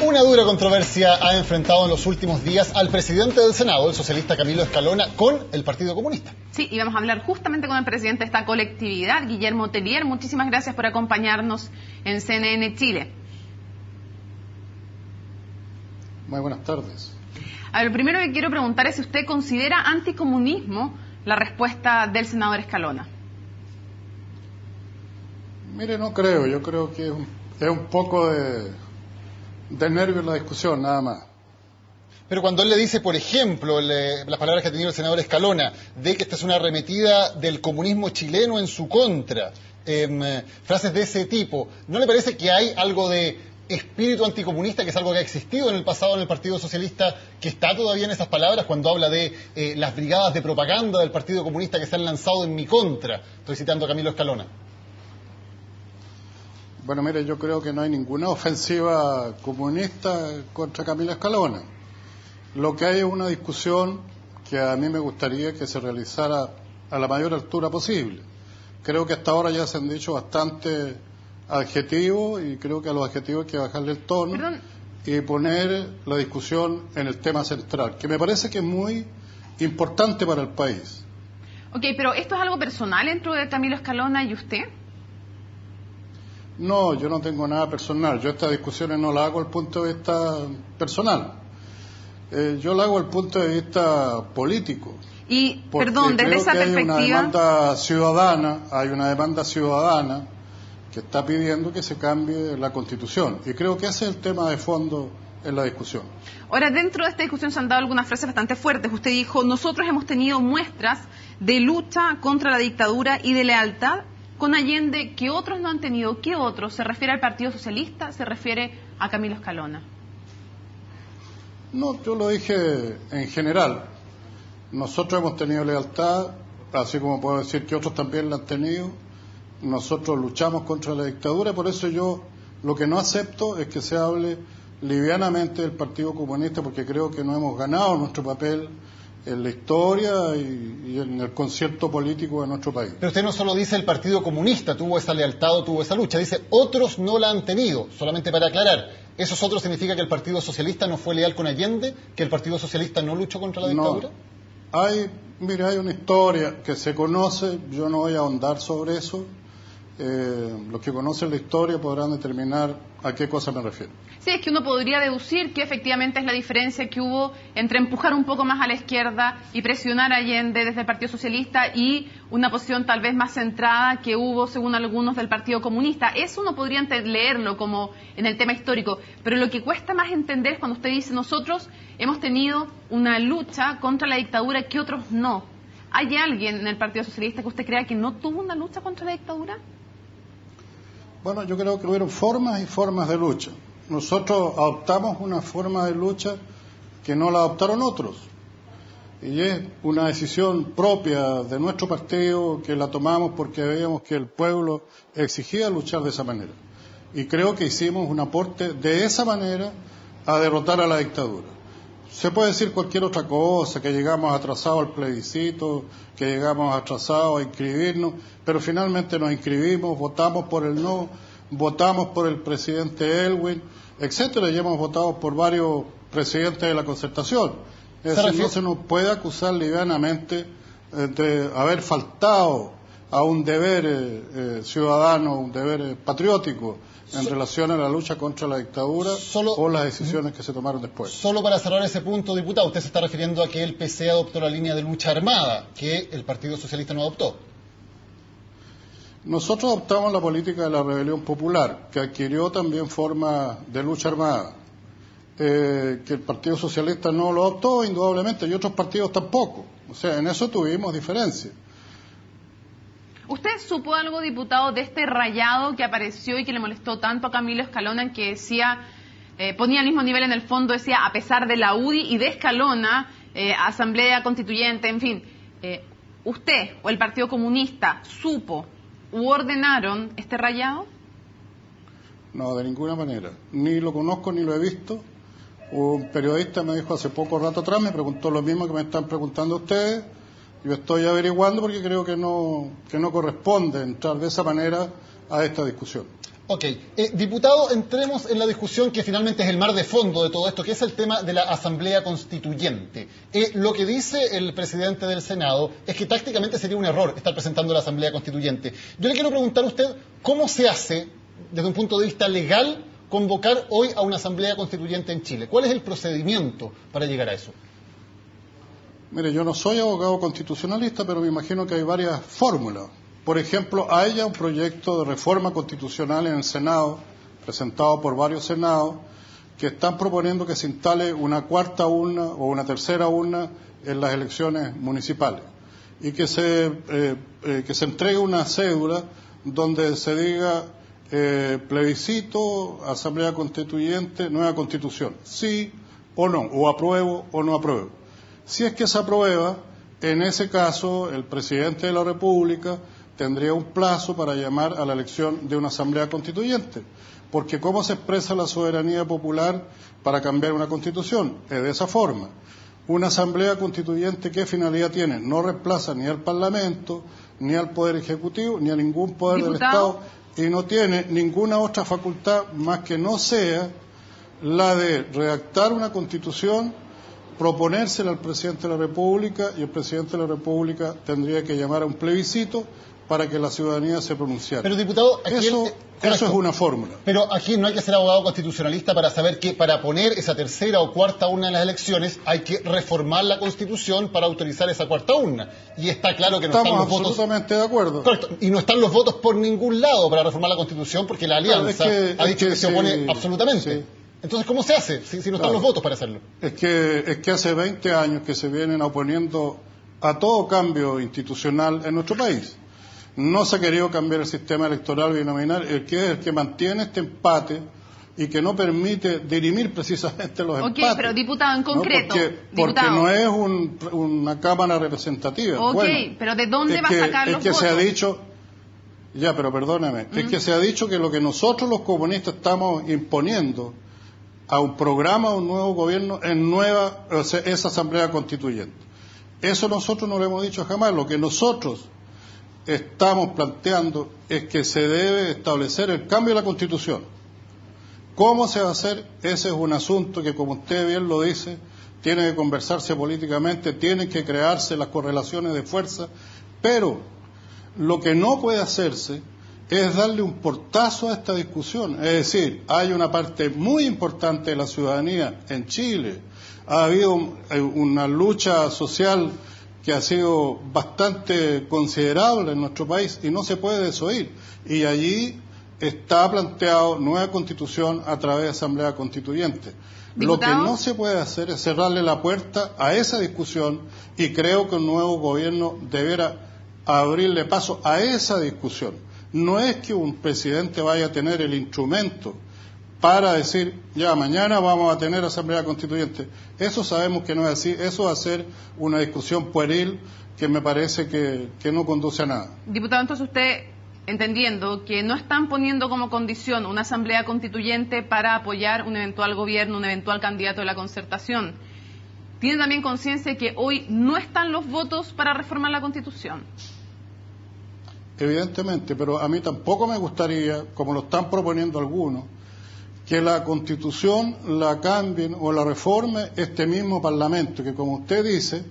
Una dura controversia ha enfrentado en los últimos días al presidente del Senado, el socialista Camilo Escalona, con el Partido Comunista. Sí, y vamos a hablar justamente con el presidente de esta colectividad, Guillermo Tellier. Muchísimas gracias por acompañarnos en CNN Chile. Muy buenas tardes. A ver, lo primero que quiero preguntar es si usted considera anticomunismo la respuesta del senador Escalona. Mire, no creo. Yo creo que es un poco de nervio en la discusión, nada más. Pero cuando él le dice, por ejemplo, las palabras que ha tenido el senador Escalona, de que esta es una arremetida del comunismo chileno en su contra, frases de ese tipo, ¿no le parece que hay algo de espíritu anticomunista, que es algo que ha existido en el pasado en el Partido Socialista, que está todavía en esas palabras cuando habla de las brigadas de propaganda del Partido Comunista que se han lanzado en mi contra? Estoy citando a Camilo Escalona. Bueno, mire, yo creo que no hay ninguna ofensiva comunista contra Camilo Escalona. Lo que hay es una discusión que a mí me gustaría que se realizara a la mayor altura posible. Creo que hasta ahora ya se han dicho bastante adjetivos y creo que a los adjetivos hay que bajarle el tono y poner la discusión en el tema central, que me parece que es muy importante para el país. Ok, pero ¿esto es algo personal entre Camilo Escalona y usted? No, yo no tengo nada personal. Yo estas discusiones no las hago desde el punto de vista personal. Yo las hago desde el punto de vista político. Y, perdón, desde esa perspectiva... Hay una demanda ciudadana que está pidiendo que se cambie la Constitución. Y creo que ese es el tema de fondo en la discusión. Ahora, dentro de esta discusión se han dado algunas frases bastante fuertes. Usted dijo, nosotros hemos tenido muestras de lucha contra la dictadura y de lealtad con Allende que otros no han tenido. ¿Qué otros? ¿Se refiere al Partido Socialista? ¿Se refiere a Camilo Escalona? No, yo lo dije en general. Nosotros hemos tenido lealtad, así como puedo decir que otros también la han tenido. Nosotros luchamos contra la dictadura, por eso yo lo que no acepto es que se hable livianamente del Partido Comunista, porque creo que no hemos ganado nuestro papel en la historia y en el concierto político de nuestro país. Pero usted no solo dice el Partido Comunista tuvo esa lealtad o tuvo esa lucha, dice otros no la han tenido. Solamente para aclarar, ¿esos otros significa que el Partido Socialista no fue leal con Allende? ¿Que el Partido Socialista no luchó contra la dictadura? No. Hay una historia que se conoce, yo no voy a ahondar sobre eso. Los que conocen la historia podrán determinar a qué cosa me refiero. Sí, es que uno podría deducir que efectivamente es la diferencia que hubo entre empujar un poco más a la izquierda y presionar a Allende desde el Partido Socialista y una posición tal vez más centrada que hubo, según algunos, del Partido Comunista. Eso uno podría leerlo como en el tema histórico, pero lo que cuesta más entender es cuando usted dice nosotros hemos tenido una lucha contra la dictadura que otros no. ¿Hay alguien en el Partido Socialista que usted crea que no tuvo una lucha contra la dictadura? Bueno, yo creo que hubieron formas y formas de lucha. Nosotros adoptamos una forma de lucha que no la adoptaron otros. Y es una decisión propia de nuestro partido que la tomamos porque veíamos que el pueblo exigía luchar de esa manera. Y creo que hicimos un aporte de esa manera a derrotar a la dictadura. Se puede decir cualquier otra cosa, que llegamos atrasados al plebiscito, que llegamos atrasados a inscribirnos, pero finalmente nos inscribimos, votamos por el no, votamos por el presidente Elwin, etcétera, y hemos votado por varios presidentes de la Concertación. Es decir, no se nos puede acusar livianamente de haber faltado a un deber ciudadano, un deber patriótico en relación a la lucha contra la dictadura o las decisiones que se tomaron después. Solo para cerrar ese punto, diputado, usted se está refiriendo a que el PC adoptó la línea de lucha armada, que el Partido Socialista no adoptó. Nosotros adoptamos la política de la rebelión popular, que adquirió también forma de lucha armada. Que el Partido Socialista no lo adoptó, indudablemente, y otros partidos tampoco. O sea, en eso tuvimos diferencias. ¿Usted supo algo, diputado, de este rayado que apareció y que le molestó tanto a Camilo Escalona, que decía, ponía al mismo nivel en el fondo, decía, a pesar de la UDI y de Escalona, Asamblea Constituyente, en fin, ¿usted o el Partido Comunista supo u ordenaron este rayado? No, de ninguna manera. Ni lo conozco ni lo he visto. Un periodista me dijo hace poco rato atrás, me preguntó lo mismo que me están preguntando ustedes. Yo estoy averiguando porque creo que no corresponde entrar de esa manera a esta discusión. Ok. Diputado, entremos en la discusión que finalmente es el mar de fondo de todo esto, que es el tema de la Asamblea Constituyente. Lo que dice el presidente del Senado es que tácticamente sería un error estar presentando la Asamblea Constituyente. Yo le quiero preguntar a usted, ¿cómo se hace, desde un punto de vista legal, convocar hoy a una Asamblea Constituyente en Chile? ¿Cuál es el procedimiento para llegar a eso? Mire, yo no soy abogado constitucionalista, pero me imagino que hay varias fórmulas. Por ejemplo, hay ya un proyecto de reforma constitucional en el Senado, presentado por varios senados, que están proponiendo que se instale una cuarta urna o una tercera urna en las elecciones municipales y que se entregue una cédula donde se diga plebiscito, Asamblea Constituyente, nueva Constitución, sí o no, o apruebo o no apruebo. Si es que se aprueba, en ese caso el presidente de la República tendría un plazo para llamar a la elección de una Asamblea Constituyente, porque ¿cómo se expresa la soberanía popular para cambiar una Constitución? Es de esa forma. Una Asamblea Constituyente, ¿qué finalidad tiene? No reemplaza ni al Parlamento, ni al Poder Ejecutivo, ni a ningún poder del Estado, y no tiene ninguna otra facultad más que no sea la de redactar una Constitución, proponérsela al presidente de la República, y el presidente de la República tendría que llamar a un plebiscito para que la ciudadanía se pronunciara. Pero, diputado, eso es una fórmula. Pero aquí no hay que ser abogado constitucionalista para saber que para poner esa tercera o cuarta urna en las elecciones hay que reformar la Constitución para autorizar esa cuarta urna. Y está claro que no están los votos... Estamos absolutamente de acuerdo. Correcto. Y no están los votos por ningún lado para reformar la Constitución porque la Alianza ha dicho que se opone absolutamente. Sí. Entonces, ¿cómo se hace si no están los votos para hacerlo? Es que hace 20 años que se vienen oponiendo a todo cambio institucional en nuestro país. No se ha querido cambiar el sistema electoral binominal, el que mantiene este empate y que no permite dirimir precisamente los empates. Pero diputado, en concreto... Porque no es una Cámara representativa. Pero ¿de dónde va a sacar los votos? Se ha dicho... Ya, pero perdóname. Es que se ha dicho que lo que nosotros los comunistas estamos imponiendo a un programa, a un nuevo gobierno, esa Asamblea Constituyente. Eso nosotros no lo hemos dicho jamás. Lo que nosotros estamos planteando es que se debe establecer el cambio de la Constitución. ¿Cómo se va a hacer? Ese es un asunto que, como usted bien lo dice, tiene que conversarse políticamente, tienen que crearse las correlaciones de fuerza, pero lo que no puede hacerse es darle un portazo a esta discusión. Es decir, hay una parte muy importante de la ciudadanía en Chile, ha habido una lucha social que ha sido bastante considerable en nuestro país y no se puede desoír. Y allí está planteado nueva Constitución a través de Asamblea Constituyente. ¿Diputado? Lo que no se puede hacer es cerrarle la puerta a esa discusión y creo que un nuevo gobierno deberá abrirle paso a esa discusión. No es que un presidente vaya a tener el instrumento para decir, ya, mañana vamos a tener Asamblea Constituyente. Eso sabemos que no es así. Eso va a ser una discusión pueril que me parece que no conduce a nada. Diputado, entonces usted, entendiendo que no están poniendo como condición una Asamblea Constituyente para apoyar un eventual gobierno, un eventual candidato de la Concertación, ¿tiene también conciencia de que hoy no están los votos para reformar la Constitución? Evidentemente, pero a mí tampoco me gustaría, como lo están proponiendo algunos, que la Constitución la cambien o la reforme este mismo Parlamento, que como usted dice,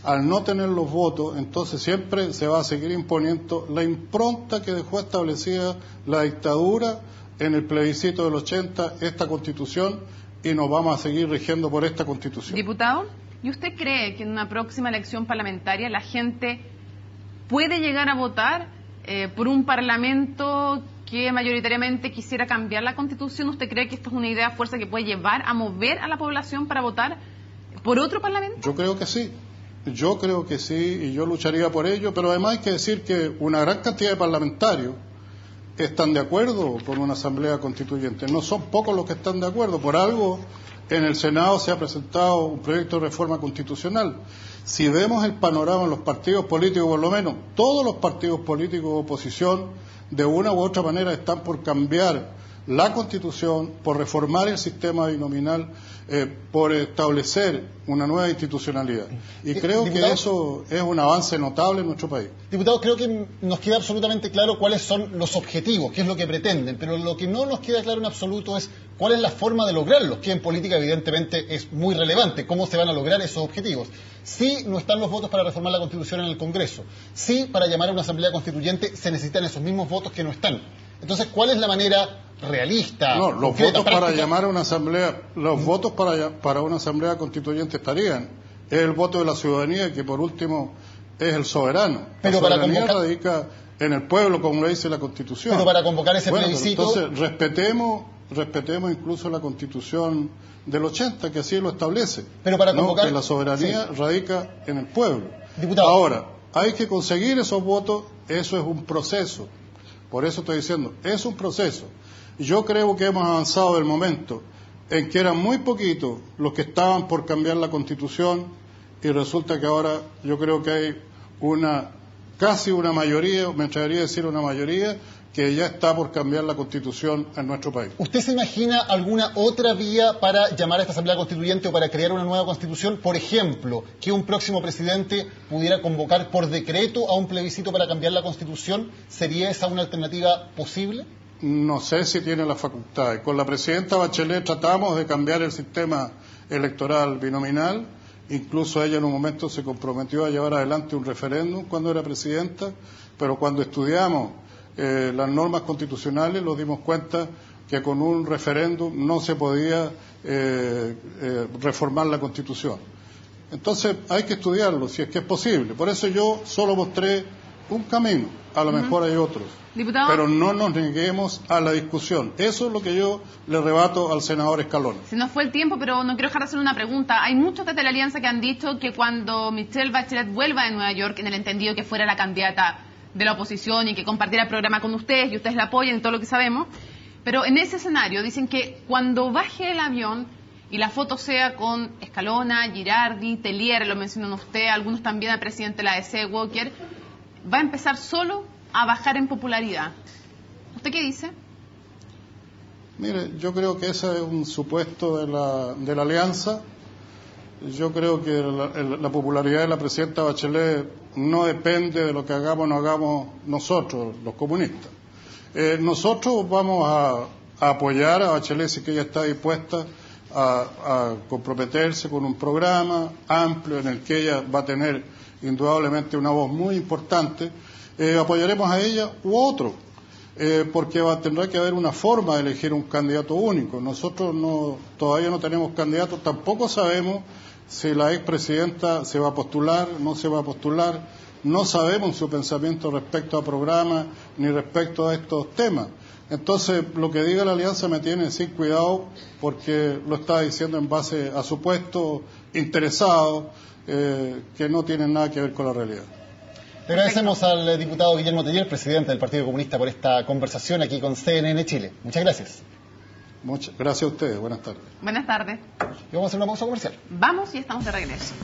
al no tener los votos, entonces siempre se va a seguir imponiendo la impronta que dejó establecida la dictadura en el plebiscito del 80, esta Constitución, y nos vamos a seguir rigiendo por esta Constitución. Diputado, ¿y usted cree que en una próxima elección parlamentaria la gente puede llegar a votar por un Parlamento que mayoritariamente quisiera cambiar la Constitución? ¿Usted cree que esto es una idea fuerza que puede llevar a mover a la población para votar por otro Parlamento? Yo creo que sí. Yo creo que sí, y yo lucharía por ello, pero además hay que decir que una gran cantidad de parlamentarios están de acuerdo con una Asamblea Constituyente. No son pocos los que están de acuerdo. Por algo, en el Senado se ha presentado un proyecto de reforma constitucional. Si vemos el panorama en los partidos políticos, por lo menos todos los partidos políticos de oposición, de una u otra manera están por cambiar la Constitución, por reformar el sistema binominal, por establecer una nueva institucionalidad. Y creo que eso es un avance notable en nuestro país. Diputado, creo que nos queda absolutamente claro cuáles son los objetivos, qué es lo que pretenden, pero lo que no nos queda claro en absoluto es cuál es la forma de lograrlos, que en política evidentemente es muy relevante, cómo se van a lograr esos objetivos. Sí, no están los votos para reformar la Constitución en el Congreso. Sí, para llamar a una asamblea constituyente se necesitan esos mismos votos que no están. Entonces, ¿cuál es la manera realista? No, los votos para llamar a una asamblea, los votos para una asamblea constituyente estarían. Es el voto de la ciudadanía, que por último es el soberano. Pero la soberanía radica en el pueblo, como lo dice la Constitución. Pero para convocar ese plebiscito... Entonces, respetemos incluso la Constitución del 80, que así lo establece. Pero para convocar... que la soberanía radica en el pueblo. Diputado. Ahora, hay que conseguir esos votos, eso es un proceso. Por eso estoy diciendo, es un proceso. Yo creo que hemos avanzado del momento en que eran muy poquitos los que estaban por cambiar la Constitución, y resulta que ahora yo creo que hay casi una mayoría, me atrevería a decir una mayoría, que ya está por cambiar la Constitución en nuestro país. ¿Usted se imagina alguna otra vía para llamar a esta Asamblea Constituyente o para crear una nueva Constitución? Por ejemplo, que un próximo presidente pudiera convocar por decreto a un plebiscito para cambiar la Constitución. ¿Sería esa una alternativa posible? No sé si tiene la facultad. Con la presidenta Bachelet tratamos de cambiar el sistema electoral binominal. Incluso ella en un momento se comprometió a llevar adelante un referéndum cuando era presidenta, pero cuando estudiamos las normas constitucionales nos dimos cuenta que con un referéndum no se podía reformar la Constitución. Entonces hay que estudiarlo, si es que es posible. Por eso yo solo mostré un camino, a lo mejor hay otros. Diputado, pero no nos neguemos a la discusión. Eso es lo que yo le rebato al senador Escalona. se nos fue el tiempo, pero no quiero dejar de hacer una pregunta. Hay muchos desde la Alianza que han dicho que cuando Michelle Bachelet vuelva de Nueva York, en el entendido que fuera la candidata de la oposición y que compartiera el programa con ustedes y ustedes la apoyen y todo lo que sabemos, pero en ese escenario dicen que cuando baje el avión y la foto sea con Escalona, Girardi, Tellier, lo mencionan usted, algunos también al presidente de la ADC, Walker, va a empezar solo a bajar en popularidad. ¿Usted qué dice? Mire, yo creo que ese es un supuesto de la alianza. Yo creo que la popularidad de la presidenta Bachelet no depende de lo que hagamos o no hagamos nosotros, los comunistas. Nosotros vamos a apoyar a Bachelet si que ella está dispuesta a comprometerse con un programa amplio en el que ella va a tener indudablemente una voz muy importante. Apoyaremos a ella u otro, porque tendrá que haber una forma de elegir un candidato único. Nosotros todavía no tenemos candidato, tampoco sabemos si la expresidenta se va a postular, no se va a postular, no sabemos su pensamiento respecto a programas ni respecto a estos temas. Entonces, lo que diga la Alianza me tiene sin cuidado, porque lo está diciendo en base a supuestos interesados que no tienen nada que ver con la realidad. Le agradecemos al diputado Guillermo Tellier, presidente del Partido Comunista, por esta conversación aquí con CNN Chile. Muchas gracias. Muchas gracias a ustedes. Buenas tardes. Buenas tardes. Y vamos a hacer una pausa comercial. Vamos y estamos de regreso.